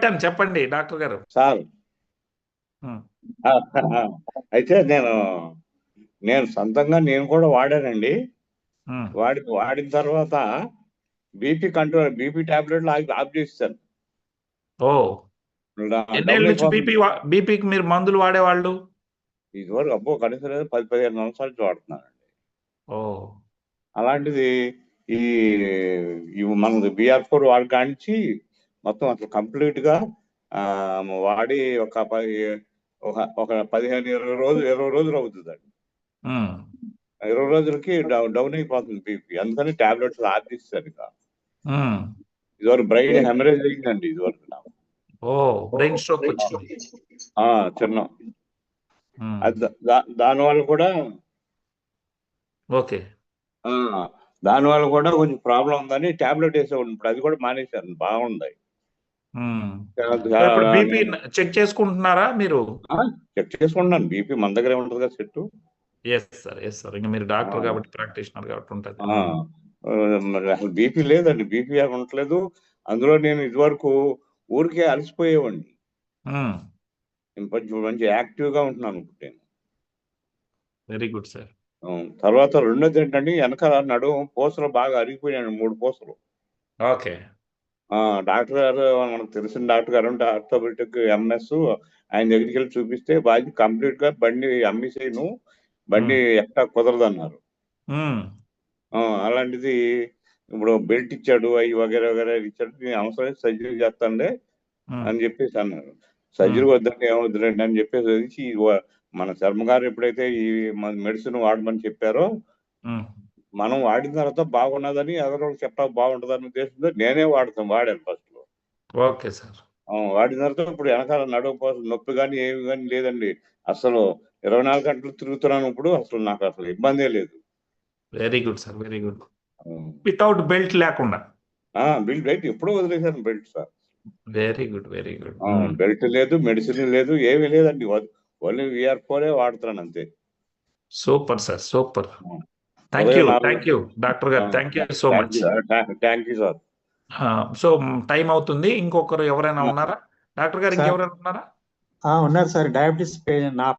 పెట్టాను, చెప్పండి డాక్టర్ గారు. సార్ ఉమ్, అయితే నేను సొంతంగా నేను కూడా వాడానండి. ఉమ్. వాడిన తర్వాత బీపీ టాబ్లెట్లు ఆఫ్ చేస్తాను. ఓ, డౌన్ ఎన్నేళ్ళ నుంచి అయిపోతుంది. బీపీకి మీరు మందులు వాడేవాళ్ళు? ఇదివరకు అబ్బో కనీసం లేదు 10-15 సంవత్సరాల నుంచి వాడుతున్నానండి. ఓ, అలాంటిది ఈ మనది BR4 వాడి కానించి మొత్తం అసలు కంప్లీట్ గా వాడి ఒక 15-20 రోజులు అవుతుందండి. 20 రోజులకి డౌన్ అయిపోతుంది బీపీ. అందుకని టాబ్లెట్స్ ఆర్పిస్తారు. ఇక ఇదివరకు బ్రెయిన్ హెమరేజ్ అయిందండి ఇదివరకు నాకు. ఓ, బ్రెయిన్ స్ట్రోక్ వచ్చింది. చిన్న దానివల్ల కూడా ఓకే, దానివల్ల కూడా కొంచెం ప్రాబ్లం ఉందని టాబ్లెట్ వేసేవాళ్ళు. ఇప్పుడు అది కూడా మానేశారు. బాగుంది. ఇప్పుడు బీపీ చెక్ చేసుకుంటున్నారా మీరు? చెక్ చేసుకుంటున్నాను. బీపీ మన దగ్గరే ఉంటుంది కదా సెట్. Yes sir. ఇంకా మీరు డాక్టర్ కాబట్టి, ప్రాక్టీషనర్ కాబట్టి ఉంటుంది. మరి అసలు బీపీ లేదండి. బీపీ ఉండట్లేదు. అందులో నేను ఇదివరకు ఊరికే అలసిపోయేవాడిని. కొంచెం మంచి యాక్టివ్ గా ఉంటున్నాను ఇప్పుడు నేను. Very good sir. తర్వాత రెండోది ఏంటంటే వెనకాల నడుము పూసలు బాగా అరిగిపోయాను. 3 పూసలు. ఓకే. డాక్టర్ గారు, మనకు తెలిసిన డాక్టర్ గారు ఉంటే ఆర్థోపెడిక్ MS, ఆయన దగ్గరికి వెళ్ళి చూపిస్తే బాగా కంప్లీట్ గా బండి అమ్మేసేయను, బండి ఎక్కడా కుదరదు అన్నారు. అలాంటిది ఇప్పుడు బెల్ట్ ఇచ్చాడు, అవి వగేరా వగేరా ఇచ్చాడు. నేను అవసరం సర్జరీ చేస్తానులే అని చెప్పేసి అన్నారు. సర్జరీ వద్దంటే ఏమవుతుందండి అని చెప్పేసి మన శర్మ గారు ఎప్పుడైతే ఈ మెడిసిన్ వాడమని చెప్పారో, మనం వాడిన తర్వాత బాగున్నదని ఎవరో చెప్పా బాగుంటుందని ఉద్దేశంతో నేనే వాడాను ఫస్ట్ లో. Okay sir. వాడిన తర్వాత ఇప్పుడు వెనకాల నడుము నొప్పి కానీ ఏమి కానీ లేదండి. అసలు 24 గంటలు తిరుగుతున్నాను ఇప్పుడు. అసలు నాకు అసలు ఇబ్బందే లేదు. Very good sir, very good. Without belt లేకుండా? బెల్ట్ ఎప్పుడో వదిలేశాను belt sir. Very good. Belt లేదు, మెడిసిన్ లేదు, ఏమీ లేదండి. ఓన్లీ BR4 వాడుతున్నాను అంతే. Super sir, super. Thank you doctor గారు. Thank you so much. Thank you sir. So time అవుతుంది. ఇంకొకరు ఎవరైనా ఉన్నారా డాక్టర్ గారు? ఇంకెవరైనా ఉన్నారా? ఉన్నారు సార్. డయాబెటీస్